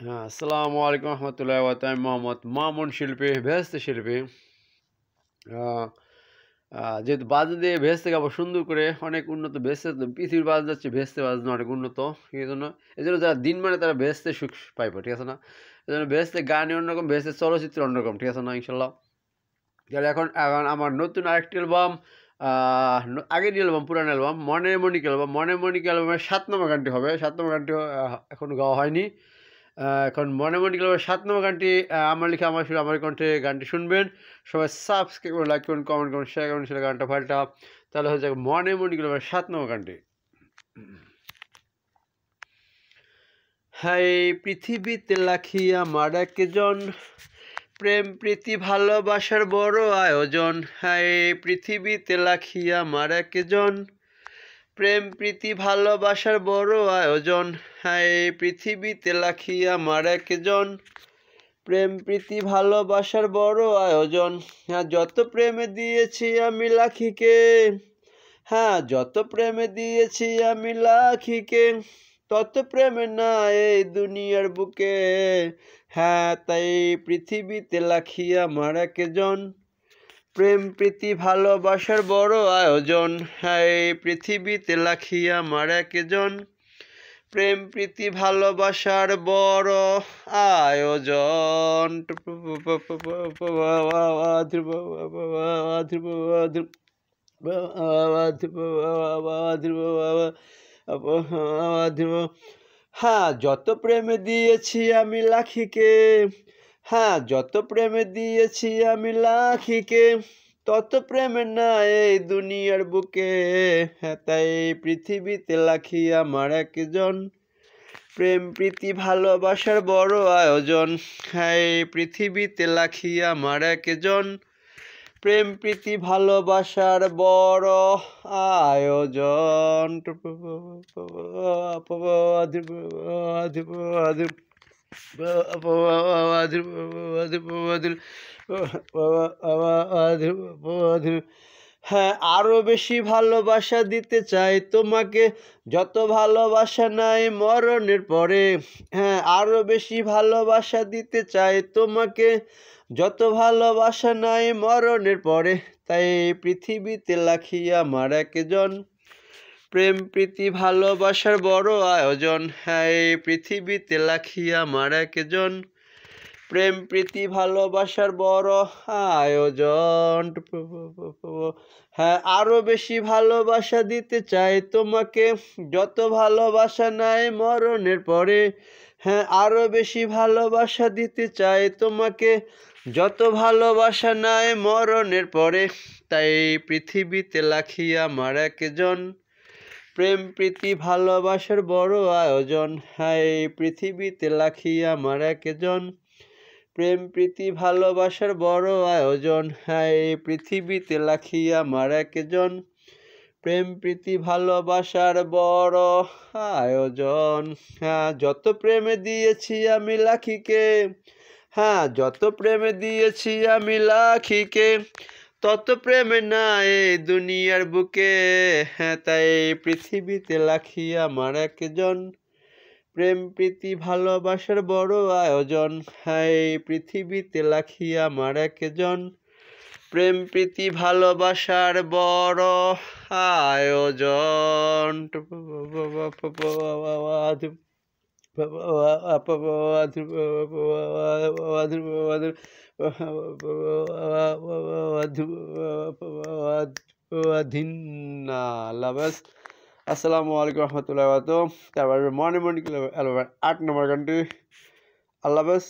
হ্যাঁ, আসসালামু আলাইকুম রহমতুল্লাহ আমি মোহাম্মদ মামুন শিল্পী ভেস্ত শিল্পী। আহ, যেহেতু বাজনা দিয়ে ভেস্তে গাবো সুন্দর করে, অনেক উন্নত ভেস্তে, পৃথিবীর বাজ যাচ্ছে ভেস্তে বাজনা অনেক উন্নত। এই জন্য যারা দিন মানে তারা ভেস্তে সুখ পাইব, ঠিক আছে না? এই জন্য ভেস্তে গানে অন্যরকম, ভেস্তে চলচ্চিত্র অন্যরকম, ঠিক আছে না? ইনশাল্লাহ। তাহলে এখন এখন আমার নতুন আরেকটি অ্যালবাম, আগের অ্যালবাম, পুরান অ্যালবাম মনের মনিক অ্যালবামের 7 নম্বর গানটি হবে। 7 নম্বর গানটি এখন গাওয়া হয়নি। এখন মনে মনে গেলে 7 নম্বর গানটি, আমার লিখে আমার সুর আমার কণ্ঠে গানটি শুনবেন। সবাই সাবস্ক্রাইব করে, লাইক করুন, কমেন্ট করুন, শেয়ার করুন, সেটা গানটা ফাইলটা। তাহলে হয়ে যাবে মনে মনে গেলে 7 নম্বর গানটি। হাই পৃথিবীতে লাখি আমার একজন, প্রেম প্রীতি ভালোবাসার বড় আয়োজন। হাই পৃথিবীতে লাখি আমার একজন, প্রেম প্রীতি ভালোবাসার বড় আয়োজন। হাই পৃথিবীতে লাখি আমার একজন, প্রেম প্রীতি ভালোবাসার বড় আয়োজন। হ্যাঁ, যত প্রেমে দিয়েছি আমি লাখিকে, হ্যাঁ যত প্রেমে দিয়েছি আমি লাখিকে, তত প্রেমে না এই দুনিয়ার বুকে। হ্যাঁ, তাই পৃথিবীতে লাখি আমার একজন, প্রেম প্রীতি ভালোবাসার বড় আয়োজন। হ্যাঁ, এই পৃথিবীতে লাখি আমার একজন, প্রেম প্রীতি ভালোবাসার বড় আয়োজন। হ্যাঁ, যত প্রেমে দিয়েছি আমি লাখিকে, হ্যাঁ যত প্রেমে দিয়েছি আমি লাখিকে, তত প্রেমে না এই দুনিয়ার বুকে। হ্যাঁ, তাই পৃথিবীতে লাখি আমার একজন, প্রেম প্রীতি ভালোবাসার বড় আয়োজন। হ্যাঁ, এই পৃথিবীতে লাখি আমার একজন, প্রেম প্রীতি ভালোবাসার বড় আয়োজন। হ্যাঁ, আরো বেশি ভালোবাসা দিতে চাই তোমাকে, যত ভালোবাসা নাই মরণের পরে। হ্যাঁ, আরো বেশি ভালোবাসা দিতে চাই তোমাকে, যত ভালোবাসা নাই মরণের পরে। তাই পৃথিবীতে লাখি আমার একজন, প্রেম প্রীতি ভালোবাসার বড় আয়োজন। হ্যাঁ, এই পৃথিবীতে লাখি আমার একজন, প্রেম প্রীতি ভালোবাসার বড় আয়োজন। হ্যাঁ, আরো বেশি ভালোবাসা দিতে চাই তোমাকে, যত ভালোবাসা নাই মরণের পরে। হ্যাঁ, আরো বেশি ভালোবাসা দিতে চাই তোমাকে, যত ভালোবাসা নাই মরণের পরে। তাই পৃথিবীতে লাখি আমার একজন, প্রেম প্রীতি ভালোবাসার বড় আয়োজন। হ্যাঁ, এই পৃথিবীতে লাখি আমার একজন, প্রেম প্রীতি ভালোবাসার বড় আয়োজন। হ্যাঁ, এই পৃথিবীতে লাখি আমার একজন, প্রেম প্রীতি ভালোবাসার বড় আয়োজন। হ্যাঁ, যত প্রেমে দিয়েছি আমি লাখিকে, হ্যাঁ যত প্রেমে দিয়েছি আমি লাখিকে, তত প্রেমে না এই দুনিয়ার বুকে। হ্যাঁ, তাই পৃথিবীতে লাখি আমার একজন, প্রেম প্রীতি ভালোবাসার বড় আয়োজন। হ্যাঁ, এই পৃথিবীতে লাখি আমার একজন, প্রেম প্রীতি ভালোবাসার বড় আয়োজন। আল্লাহ হাফেজ। আসসালামু আলাইকুম রহমতুল্লাহ। তারপর মনে মনে 8 নম্বর গানটি। আল্লাহ হাফেজ।